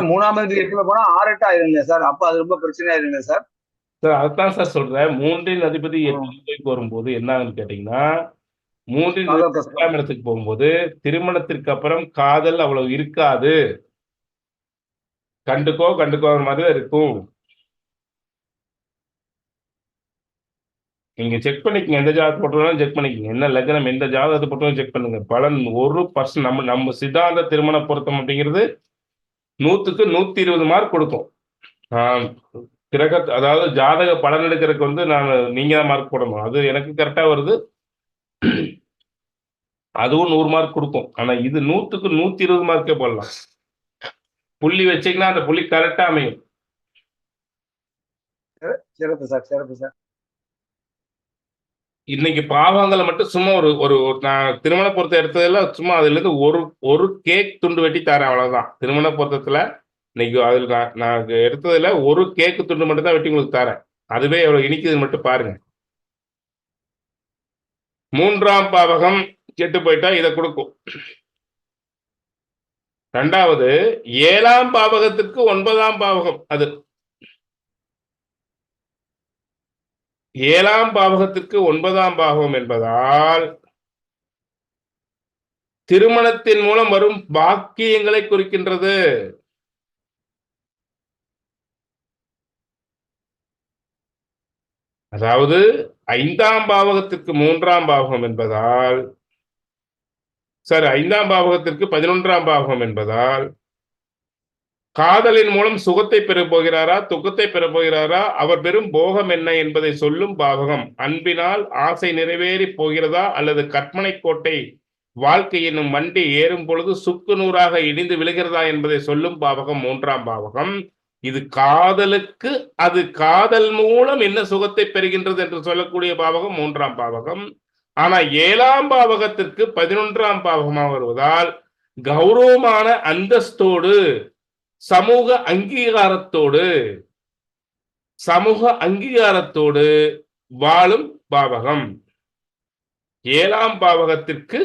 3ஆம் அதிபதி 8ல போனா 6-8 ஆயிருங்க சார். அப்ப அது ரொம்ப பிரச்சனை ஆயிருங்க சார். சார் அதுதான் சார் சொல்றேன். 3இன் அதிபதி 8 வரும்போது என்ன ஆகுன்னு கேட்டீங்கன்னா, 3இன் இடத்துக்கு போகும்போது திருமணத்திற்கு அப்புறம் காதல் அவ்வளவு இருக்காது. கண்டுக்கோ மாதிரி இருக்கும். நீங்க செக் பண்ணிக்கங்க, எந்த ஜாதகத்தை போட்டாலும் செக் பண்ணிக்கங்க, என்ன லக்னம் எந்த ஜாதகத்தை போட்டாலும் செக் பண்ணுங்க. பலன் 1% நம்ம சித்தாந்த திருமண பொருத்தம் அப்படிங்கிறது 100க்கு 120 மார்க் கொடுக்கும். அதாவது ஜாதக பலன் எடுக்கிறதுக்கு வந்து நீங்க தான் மார்க் போடணும். அது எனக்கு கரெக்டா வருது, அதுவும் 100 மார்க் கொடுக்கும். ஆனா இது 100க்கு 120 மார்க்கே போடலாம். புள்ளி வச்சீங்கன்னா அந்த புள்ளி கரெக்டா அமையும். சிறப்பு சார், சிறப்பு சார். இன்னைக்கு பாவங்களை மட்டும் சும்மா ஒரு நான் திருமண பொருத்தம் எடுத்ததுல சும்மா அதுல இருந்து ஒரு கேக் துண்டு வெட்டி தரேன், அவ்வளவுதான். திருமண பொருத்தத்துல இன்னைக்கு அதுல நான் எடுத்ததுல ஒரு கேக்கு துண்டு மட்டும் தான் வெட்டி உங்களுக்கு தரேன். அதுவே எவ்வளவு இனிக்குதுன்னு மட்டும் பாருங்க. 3ஆம் பாவகம் கெட்டு போயிட்டா இதை கொடுக்கும். 2வது 7ஆம் பாவகத்திற்கு 9ஆம் பாவகம், அது 7ஆம் பாவகத்திற்கு 9ஆம் பாவகம் என்பதால் திருமணத்தின் மூலம் வரும் பாக்கியங்களை குறிக்கின்றது. அதாவது 5ஆம் பாவகத்திற்கு 3ஆம் பாவகம் என்பதால், சாரி 5ஆம் பாவகத்திற்கு 11ஆம் பாவகம் என்பதால், காதலின் மூலம் சுகத்தை பெறப் போகிறாரா, துக்கத்தை பெறப் போகிறாரா, அவர் பெறும் போகம் என்ன என்பதை சொல்லும் பாவகம். அன்பினால் ஆசை நிறைவேறி போகிறதா, அல்லது கற்பனை கோட்டை வாழ்க்கை என்னும் வண்டி ஏறும் பொழுது சுக்கு நூறாக இடிந்து விழுகிறதா என்பதை சொல்லும் பாவகம் 3ஆம் பாவகம். இது காதலுக்கு, அது காதல் மூலம் என்ன சுகத்தை பெறுகின்றது என்று சொல்லக்கூடிய பாவகம் 3ஆம் பாவகம். ஆனா 7ஆம் பாவகத்திற்கு 11ஆம் பாவகமாக வருவதால் கௌரவமான அந்தஸ்தோடு, சமூக அங்கீகாரத்தோடு வாழும் பாவகம். 7ஆம் பாவகத்திற்கு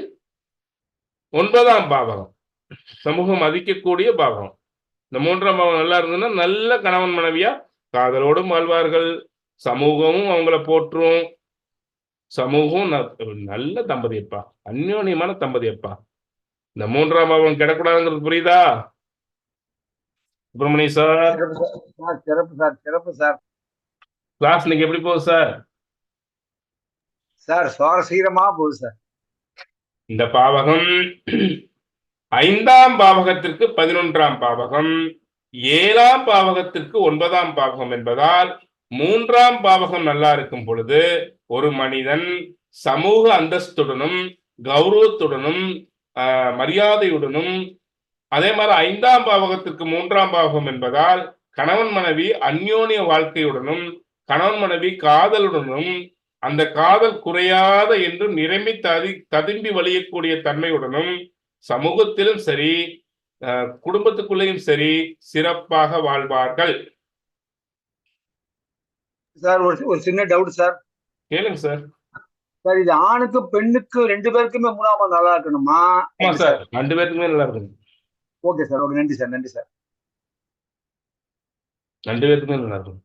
9ஆம் பாவகம் சமூகம் மதிக்கக்கூடிய பாவகம். இந்த 3ஆம் பாவகம் நல்லா இருந்ததுன்னா நல்ல கணவன் மனைவியா காதலோடும் வாழ்வார்கள், சமூகமும் அவங்கள போற்றும், சமூகம் நல்ல தம்பதியப்பா, அந்யோன்யமான தம்பதியப்பா. இந்த 3ஆம் பாவம் கிடக்கூடாதுங்கிறது புரியுதா சுப்பிரமணிய சார்? சிறப்பு சார். கிளாஸ் இன்னைக்கு எப்படி போகுது சார்? சார் சுவாரஸ்யமா போகுது சார். இந்த பாவகம் 5ஆம் பாவகத்திற்கு 11ஆம் பாவகம், 7ஆம் பாவகத்திற்கு 9ஆம் பாவகம் என்பதால் 3ஆம் பாவகம் நல்லா இருக்கும் பொழுது ஒரு மனிதன் சமூக அந்தஸ்துடனும், கௌரவத்துடனும், மரியாதையுடனும், அதே மாதிரி 5ஆம் பாவகத்திற்கு 3ஆம் பாவகம் என்பதால் கணவன் மனைவி அந்யோன்ய வாழ்க்கையுடனும், கணவன் மனைவி காதலுடனும், அந்த காதல் குறையாத என்று நிரம்பி ததும்பி வழியக்கூடிய தன்மையுடனும், சமூகத்திலும் சரி குடும்பத்துக்குள்ளேயும் சரி சிறப்பாக வாழ்வார்கள். சார் ஒரு சின்ன டவுட் சார். கேளுங்க சார். சார் இது ஆணுக்கு பெண்ணுக்கு 2 பேருக்குமே 3ஆம் பாவம் நல்லா இருக்கணுமா? ஆமா சார், 2 பேருக்குமே நல்லா இருக்கணும். ஓகே சார், ஓகே, நன்றி சார். 2 பேருக்குமே நல்லா இருக்கும்.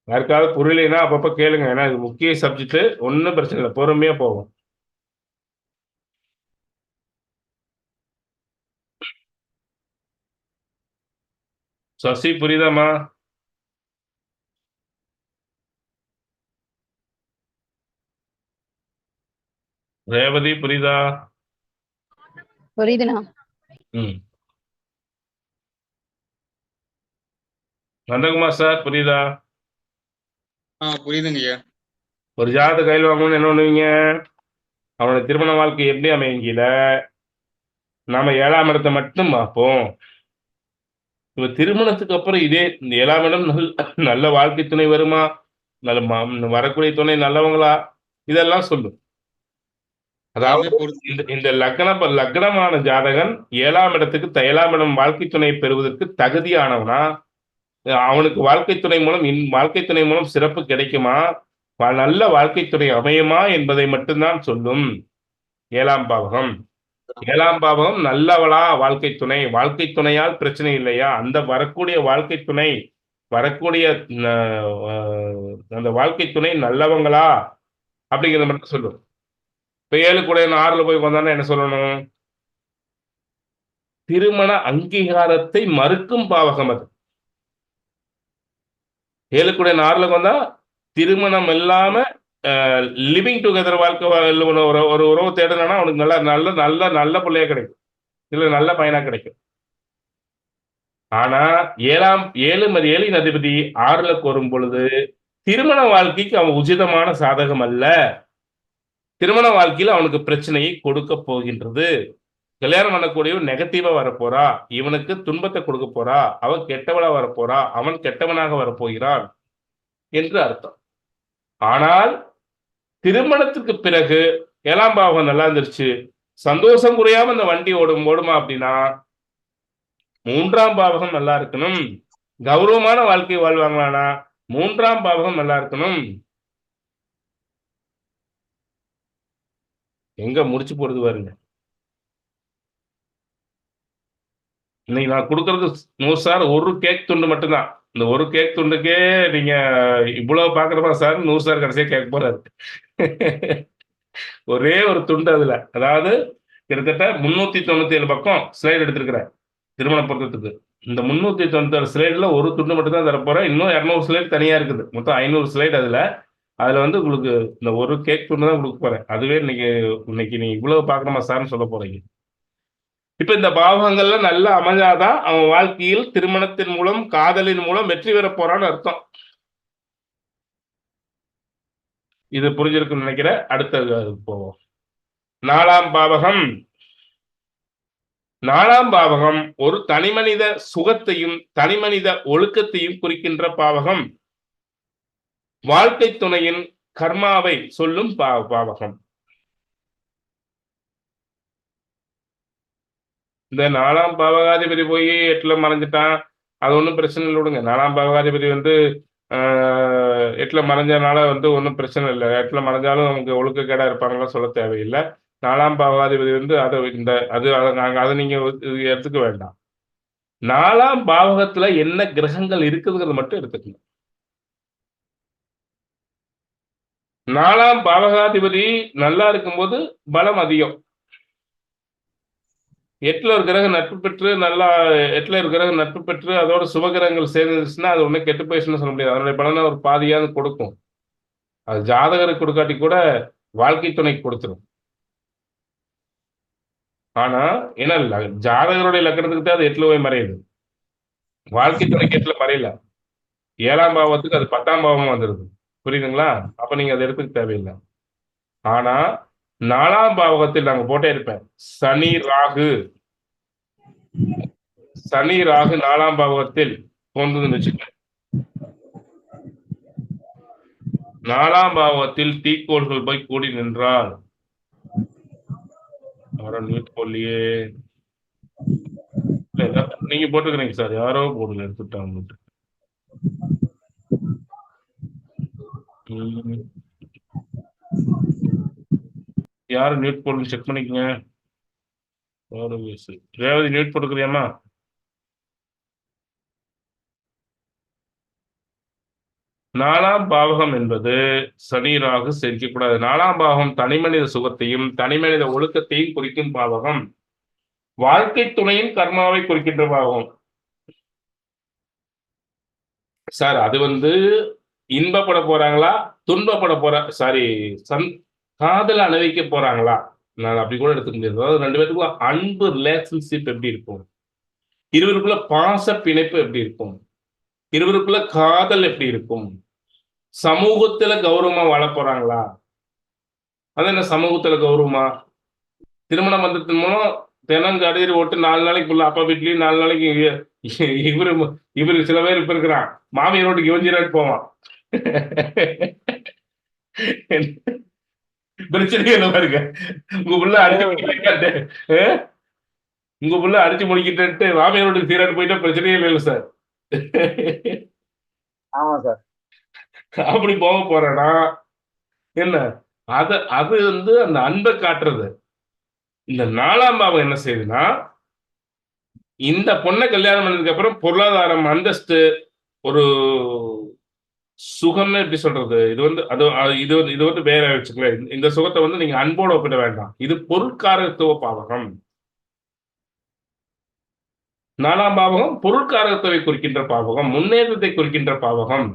யாருக்காவது புரியலைன்னா அப்பப்ப கேளுங்க, ஏன்னா இது முக்கிய சப்ஜெக்ட். ஒன்றும் பிரச்சனை இல்லை, பொறுமையா போகும். சசி புரியுதாமா? ரேவதி புரியுதா? புரியுதுண்ணா. நந்தகுமார் சார் புரியுதா? புரியுதுங்க ஐயா. ஒரு ஜாதகத்தை கையில் வாங்கணும்னு என்ன பண்ணுவீங்க? அவனுடைய திருமண வாழ்க்கை எப்படி அமையங்கில நாம 7ஆம் இடத்தை மட்டும் பார்ப்போம். இப்ப திருமணத்துக்கு அப்புறம் இதே இந்த 7ஆம் இடம் நல்ல வாழ்க்கை துணை வருமா, நல்ல வரக்கூடிய துணை நல்லவங்களா, இதெல்லாம் சொல்லும். அதாவது இந்த லக்னமான ஜாதகன் 7ஆம் இடத்துக்கு 7ஆம் இடம் வாழ்க்கை துணை பெறுவதற்கு தகுதியானவனா, அவனுக்கு வாழ்க்கை துணை மூலம் சிறப்பு கிடைக்குமா, நல்ல வாழ்க்கை துணை அமையுமா என்பதை மட்டும்தான் சொல்லும் 7ஆம் பாவகம். 7ஆம் பாவகம் நல்லவளா வாழ்க்கை துணையால் பிரச்சனை இல்லையா, அந்த வரக்கூடிய வாழ்க்கை துணை அந்த வாழ்க்கை துணை நல்லவங்களா அப்படிங்கிறத மட்டும் சொல்லும். இப்ப 7 கூட 6ல போய் வந்தானே என்ன சொல்லணும்? திருமண அங்கீகாரத்தை மறுக்கும் பாவகம் அது. 7 கூட 6ல வந்தா திருமணம் இல்லாம லிவிங் டுகெதர் வாழ்க்கை ஒரு உறவு தேடுனா அவனுக்கு நல்ல நல்ல நல்ல பிள்ளையா கிடைக்கும், இல்ல நல்ல பையனா கிடைக்கும். ஆனா 7 அதிபதி 6ல வரும் பொழுது திருமண வாழ்க்கைக்கு அவன் உச்சிதமான சாதகம் அல்ல. திருமண வாழ்க்கையில அவனுக்கு பிரச்சனையை கொடுக்க போகின்றது. கல்யாணம் பண்ணக்கூடிய நெகட்டிவா வரப்போறா, இவனுக்கு துன்பத்தை கொடுக்க போறா, அவன் கெட்டவளா வரப்போறா, அவன் கெட்டவனாக வரப்போகிறான் என்று அர்த்தம். ஆனால் திருமணத்துக்கு பிறகு 7ஆம் பாவகம் நல்லா இருந்துருச்சு, சந்தோஷம் குறையாம இந்த வண்டி ஓடுமா அப்படின்னா 3ஆம் பாவகம் நல்லா இருக்கணும். கௌரவமான வாழ்க்கை வாழ்வாங்களானா 3ஆம் பாவகம் நல்லா இருக்கணும். எங்க முடிச்சு போறது பாருங்க. இன்னைக்கு நான் கொடுக்கறது 100 சார் ஒரு கேக் துண்டு மட்டும்தான். இந்த ஒரு கேக் துண்டுக்கே நீங்க இவ்வளவு பாக்குறப்பா சார் 100 சார் கடைசியா கேட்க போறாரு. ஒரே ஒரு துண்டு அதுல, அதாவது கிட்டத்தட்ட 397 பக்கம் ஸ்லைடு எடுத்திருக்கிறேன் திருமண பொருத்தத்துக்கு. இந்த 397 ஸ்லைடுல ஒரு துண்டு மட்டும் தான் தரப்போறேன். இன்னும் 200 ஸ்லைடு தனியா இருக்குது. மொத்தம் 500 ஸ்லைடு. அதுல அதுல வந்து உங்களுக்கு இந்த ஒரு கேக் துண்டு தான் கொடுக்க போறேன். அதுவே இன்னைக்கு நீ இவ்வளவு பார்க்கணுமா சார்ன்னு சொல்ல போறீங்க. இப்ப இந்த பாவகங்கள்ல நல்லா அமைஞ்சாதான் அவன் வாழ்க்கையில் திருமணத்தின் மூலம், காதலின் மூலம் வெற்றி பெற போறான்னு அர்த்தம். இது புரிஞ்சிருக்குன்னு நினைக்கிறேன். அடுத்தது போவோம். 4ஆம் பாவகம். 4ஆம் பாவகம் ஒரு தனிமனித சுகத்தையும் தனிமனித ஒழுக்கத்தையும் குறிக்கின்ற பாவகம். வாழ்க்கை துணையின் கர்மாவை சொல்லும் பாவகம். இந்த 4ஆம் பாவகாதிபதி போய் 8ல மறைஞ்சிட்டான், அது ஒன்றும் பிரச்சனை இல்லை விடுங்க. 4ஆம் பாவகாதிபதி வந்து 8ல மறைஞ்சனால வந்து ஒன்றும் பிரச்சனை இல்லை. 8ல மறைஞ்சாலும் அவங்க ஒழுக்கக்கேடா இருப்பாங்களா சொல்ல தேவையில்லை. 4ஆம் பாவகாதிபதி வந்து அதை நீங்க எடுத்துக்க வேண்டாம். 4ஆம் பாவகத்துல என்ன கிரகங்கள் இருக்குதுங்கிறது மட்டும் எடுத்துக்கணும். 4ஆம் பாவகாதிபதி நல்லா இருக்கும்போது பலம் அதிகம். 8ல ஒரு கிரகம் நட்பு பெற்று நல்லா 8ல ஒரு கிரகம் நட்பு பெற்று அதோட சுபகிரகங்கள் சேர்ந்துச்சுன்னா அது ஒன்றும் கெட்டு போயிடுச்சுன்னு சொல்ல முடியாது. அதனுடைய பலனை ஒரு பாதியாவது கொடுக்கும். அது ஜாதகருக்கு கொடுக்காட்டி கூட வாழ்க்கை துணைக்கு கொடுத்துரும். ஆனா என்ன ஜாதகருடைய லக்கணத்துக்கு தான் அது 8ல போய் மறையுது. வாழ்க்கை துணைக்கு 8ல மறையல. 7ஆம் பாவத்துக்கு அது 10ஆம் பாவமா வந்துருது. புரியுதுங்களா? அப்ப நீங்க அதை எடுத்துக்க தேவையில்லை. ஆனா 4ஆம் பாவகத்தில் நாங்க போட்டே இருப்பேன். சனி ராகு 4ஆம் பாவகத்தில் போன்றதுன்னு வச்சுக்கோங்க. 4ஆம் பாவகத்தில் தீக்கோள்கள் போய் கூடி நின்றால் மியூட் போடலையே. நீங்க போட்டுக்கிறீங்க சார், யாரோ போடுங்க எடுத்துட்டாங்க. யாரு மியூட் போடுங்க செக் பண்ணிக்கங்க. ரேவதி மியூட் போட்டுக்கிறியாமா? நாலாம் பாவகம் என்பது சனி ராகு சேர்க்கக்கூடாது. 4ஆம் பாவகம் தனிமனித சுகத்தையும் தனிமனித ஒழுக்கத்தையும் குறிக்கும் பாவகம். வாழ்க்கை துணையின் கர்மாவை குறிக்கின்ற பாவகம். சார் அது வந்து இன்பப்பட போறாங்களா துன்பப்பட காதல அனுபவிக்க போறாங்களா? நான் அப்படி கூட எடுத்துக்க முடியாது. அதாவது 2 பேருக்குள்ள அன்பு ரிலேஷன்ஷிப் எப்படி இருக்கும், இருவருக்குள்ள பாச பிணைப்பு எப்படி இருக்கும், இருவருக்குள்ள காதல் எப்படி இருக்கும், சமூகத்துல கௌரவமா வாழ போறாங்களா? அது என்ன சமூகத்துல கௌரவமா? திருமண பந்தத்தின் மூலம் தினம் கடையில் ஓட்டு 4 நாளைக்குள்ள அப்பா வீட்லயும் 4 நாளைக்கு இவரு சில பேர் இப்ப இருக்கிறான் மாமியார் ரோட்டுக்கு இவஞ்சிராட்டு போவான். பிரச்சனையே என்ன பாருங்க. உங்க புள்ள அடிச்சு முடிக்கிட்டு மாமியார் ரோட்டுக்கு சீராட்டு போயிட்டா பிரச்சனையே இல்லை சார். ஆமா சார். அப்படி போக போறேன்னா என்ன அது வந்து அந்த அன்பை காட்டுறது. இந்த 4ஆம் பாவம் என்ன செய்யுதுன்னா, இந்த பொண்ணை கல்யாணம் பண்ணதுக்கு அப்புறம் பொருளாதாரம், அந்தஸ்து, ஒரு சுகம்னு எப்படி சொல்றது, இது வந்து வேற வச்சுக்கல. இந்த சுகத்தை வந்து நீங்க அன்போட ஒப்பிட வேண்டாம். இது பொருட்காரத்துவ பாவகம். 4ஆம் பாவகம் பொருட்காரத்துவை குறிக்கின்ற பாவகம், முன்னேற்றத்தை குறிக்கின்ற பாவகம்.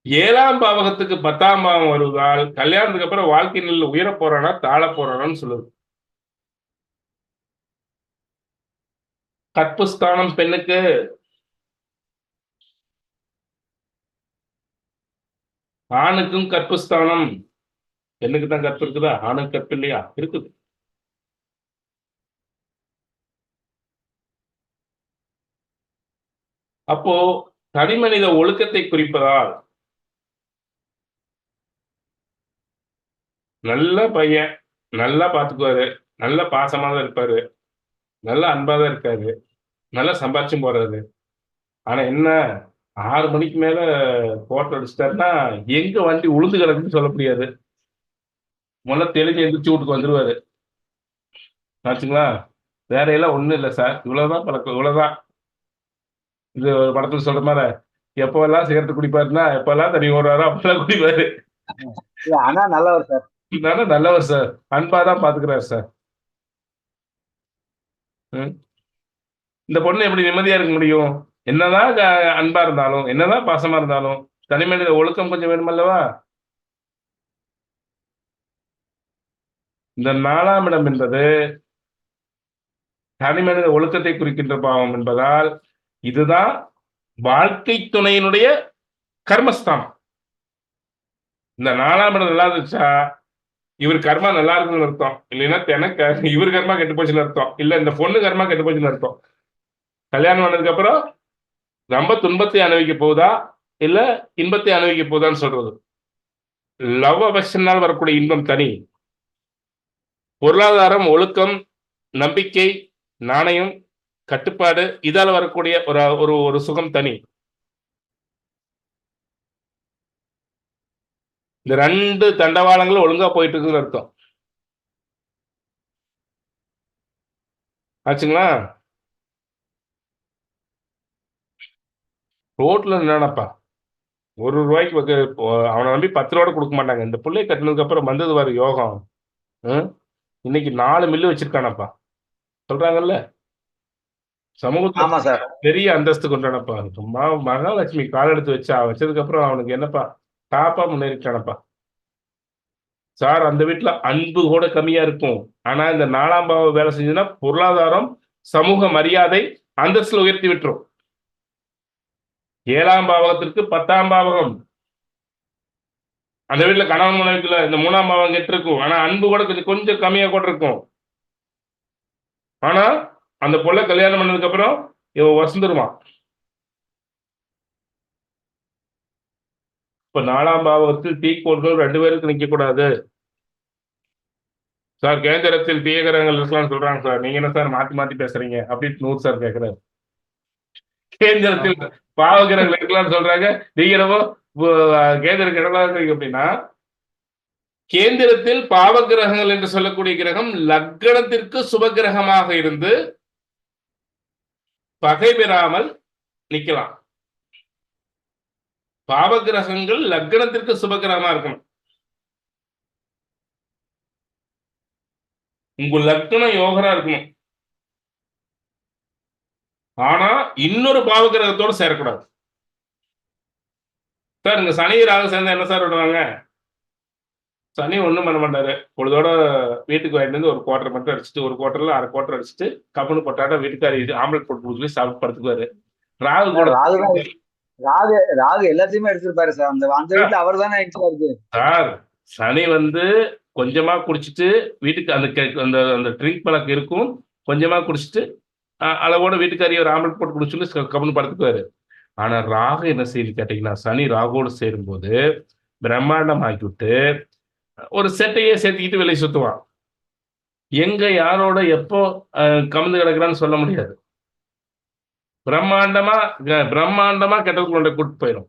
7ஆம் பாவகத்துக்கு 10ஆம் பாவம் வருவதால் கல்யாணத்துக்கு அப்புறம் வாழ்க்கை நிலையில் உயர போறானா தாழ போறானான்னு சொல்லுது. கற்பு ஸ்தானம் பெண்ணுக்கு. ஆணுக்கும் கற்பு ஸ்தானம். பெண்ணுக்கு தான் கற்பு இருக்குதா? ஆணுக்கு கற்பு இல்லையா? இருக்குது. அப்போ தனிமனித ஒழுக்கத்தை குறிப்பதால் நல்ல பையன், நல்லா பாத்துக்குவாரு, நல்ல பாசமா தான் இருப்பாரு, நல்ல அன்பா தான் இருக்காரு, நல்லா சம்பாரிச்சும் போறாரு. ஆனா என்ன 6 மணிக்கு மேல போட்டோ அடிச்சிட்டாருன்னா எங்க வண்டி உளுந்து கிடக்குன்னு சொல்ல முடியாது. முதல்ல தெளிஞ்சு எந்திரிச்சு வீட்டுக்கு வந்துருவாரு. ஆச்சுங்களா? வேற எல்லாம் ஒண்ணும் இல்லை சார். இவ்வளவுதான் பழக்கம், இவ்வளவுதான். இது ஒரு படத்துல சொல்ற மாதிரி எப்பெல்லாம் சிகரெட் குடிப்பாருன்னா எப்பெல்லாம் தண்ணி ஓடுறாரோ அப்பெல்லாம் குடிப்பாரு. ஆனா நல்லவர் சார். நல்லவர் சார், அன்பாதான் பாத்துக்கிறாரு சார். இந்த பொண்ணு எப்படி நிம்மதியா இருக்க முடியும்? என்னதான் அன்பா இருந்தாலும், என்னதான் பாசமா இருந்தாலும், தனி மனித ஒழுக்கம் கொஞ்சம் வேணுமல்லவா? இந்த 4ஆம் இடம் என்பது தனி மனித ஒழுக்கத்தை குறிக்கின்ற பாவம் என்பதால் இதுதான் வாழ்க்கை துணையினுடைய கர்மஸ்தானம். இந்த 4ஆம் இடம் நல்லா இருந்துச்சா இவர் கர்மா நல்லா இருக்குன்னு அர்த்தம், இல்லைன்னா எனக்கு இவர் கர்மா கெட்டு போச்சுன்னு அர்த்தம், இல்ல இந்த பொண்ணு கர்மா கெட்டு போச்சுன்னு அர்த்தம். கல்யாணம் பண்ணதுக்கு அப்புறம் ரொம்ப துன்பத்தை அனுபவிக்க போகுதா இல்ல இன்பத்தை அனுபவிக்க போகுதான்னு சொல்றது. லவ் அஃபெக்ஷனால் வரக்கூடிய இன்பம் தனி, பொருளாதாரம், ஒழுக்கம், நம்பிக்கை, நாணயம், கட்டுப்பாடு இதால வரக்கூடிய ஒரு ஒரு சுகம் தனி. இந்த 2 தண்டவாளங்களும் ஒழுங்கா போயிட்டு இருக்குன்னு அர்த்தம். ஆச்சுங்களா? ரோட்ல நின்னானப்பா ₹1 அவனை நம்பி 10 ரூபா கொடுக்க மாட்டாங்க. இந்த பிள்ளை கட்டினதுக்கு அப்புறம் வந்தது பாரு யோகம். இன்னைக்கு 4 மில்லு வச்சிருக்கானப்பா சொல்றாங்கல்ல. சமூகத்துல ஆமா சார். பெரிய அந்தஸ்து கொண்டானப்பா. சும்மா மகாலட்சுமி கால் எடுத்து வச்சதுக்கு அப்புறம் அவனுக்கு என்னப்பா டாப்பா முன்னேறிட்டானப்பா. சார் அந்த வீட்டுல அன்பு கூட கம்மியா இருக்கும். ஆனா இந்த 4ஆம் பாவம் வேலை செஞ்சதுன்னா பொருளாதாரம், சமூக மரியாதை, அந்தஸ்துல உயர்த்தி விட்டுரும். 7ஆம் பாவகத்திற்கு 10ஆம் பாவகம். அந்த வீட்டுல கணவன் மனைவிக்குள்ள இந்த 3ஆம் பாவம் கெட்டு இருக்கும். ஆனா அன்பு கூட கொஞ்சம் கம்மியா கூட இருக்கும். ஆனா அந்த பொண்ணை கல்யாணம் பண்ணதுக்கு அப்புறம் இவன் வசந்துருவான். இப்ப 4ஆம் பாவகத்தில் தீக்கோள்கள் 2 பேருக்கு நிக்க கூடாது சார். கேந்திரத்தில் தீயகரங்கள் இருக்கலாம்னு சொல்றாங்க சார். நீங்க என்ன சார் மாத்தி மாத்தி பேசுறீங்க அப்படின்னு 100 சார் கேட்கிறாரு. கேந்திரத்தில் பாவகிரகங்கள் இருக்கலாம்னு சொல்றாங்க, நீங்க என்னவோ கேந்திர கிடக்கு அப்படின்னா, கேந்திரத்தில் பாவகிரகங்கள் என்று சொல்லக்கூடிய கிரகம் லக்னத்திற்கு சுபகிரகமாக இருந்து பகை பெறாமல் நிக்கலாம். பாவகிரகங்கள் லக்னத்திற்கு சுபகிரகமா இருக்கணும். உங்க லக்னம் யோகரா இருக்கணும். ஆனா இன்னொரு பாவகிரகத்தோடு சேரக்கூடாது. சார் இங்க சனி ராகு சேர்ந்தா என்ன சார் விடுவாங்க? சனி ஒண்ணும் பண்ண மாட்டாரு. பொழுதோட வீட்டுக்கு வாங்கிட்டு வந்து ஒரு குவார்டர் மட்டும் அடிச்சுட்டு, ஒரு குவார்டர்ல அரை குவார்டர் அடிச்சுட்டு கப்புனு போட்டாட்டா வீட்டுக்காரி ஆம்லெட் போட்டு கொடுத்து சாப்பிட்டு படுத்துக்குவாரு. ராகு கூட ராகு எல்லாத்தையுமே எடுத்திருப்பாரு சார். அந்த வீட்டுல அவர் தானே இருக்கு சார். சனி கொஞ்சமா குடிச்சிட்டு வீட்டுக்கு அந்த அந்த ட்ரிங்க் பழக்கம் இருக்கும். கொஞ்சமா குடிச்சிட்டு அளவோட வீட்டுக்காரி ஒரு ஆம்லெட் போட்டு குடிச்சுட்டு கப்புனு படுத்துக்குவாரு. ஆனா ராகு என்ன செய்யுது கேட்டீங்கன்னா, சனி ராகுவோடு சேரும்போது பிரம்மாண்டம் ஆக்கிவிட்டு ஒரு செட்டையே சேர்த்துக்கிட்டு வெளியே சுத்துவான். எங்க யாரோட எப்போ கலந்து கிடக்குறான்னு சொல்ல முடியாது. பிரம்மாண்டமா கெட்டது கொண்டு கூட்டு போயிடும்.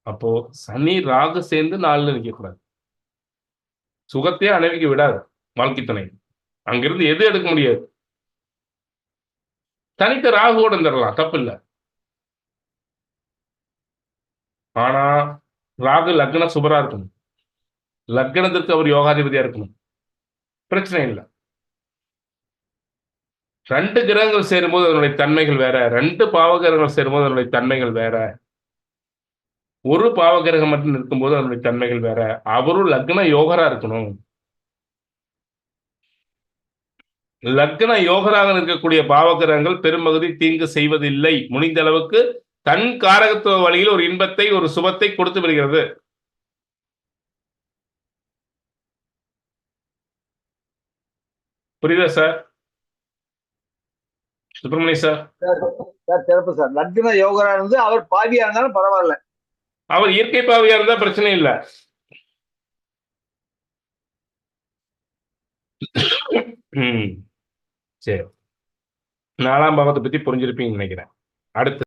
அப்போ சனி ராகு சேர்ந்து 4ல நிக்க கூடாது. சுகத்தையே அனுபவிக்க விடாது வாழ்க்கை துணை. அங்கிருந்து எது எடுக்க முடியாது. தனித்த ராகுவோட இருந்துடலாம், தப்பு இல்லை. ஆனா ராகு லக்ன சுபரா இருக்கணும். லக்னத்திற்கு அவர் யோகாதிபதியா இருக்கணும். பிரச்சனை இல்லை. 2 கிரகங்கள் சேரும்போது அதனுடைய தன்மைகள் வேற, 2 பாவகிரகங்கள் சேரும்போது அதனுடைய தன்மைகள் வேற, ஒரு பாவகிரகம் மட்டும் இருக்கும்போது அதனுடைய தன்மைகள் வேற. அவரும் லக்ன யோகரா இருக்கணும். லக்ன யோகராக இருக்கக்கூடிய பாவகிரகங்கள் பெரும்பகுதி தீங்கு செய்வதில்லை. முடிந்த அளவுக்கு தன் காரகத்துவ வழியில் ஒரு இன்பத்தை, ஒரு சுபத்தை கொடுத்து வருகிறது. புரியுதா சார்? சுப்பிரமணிய சார். சிறப்பு சார். லக்ன யோகரா இருந்து அவர் பாவியா இருந்தாலும் பரவாயில்ல. அவர் இயற்கை பாவியா இருந்தா பிரச்சனை இல்லை. சரி, 4ஆம் பாவத்தை பத்தி புரிஞ்சிருப்பீங்கன்னு நினைக்கிறேன். அடுத்து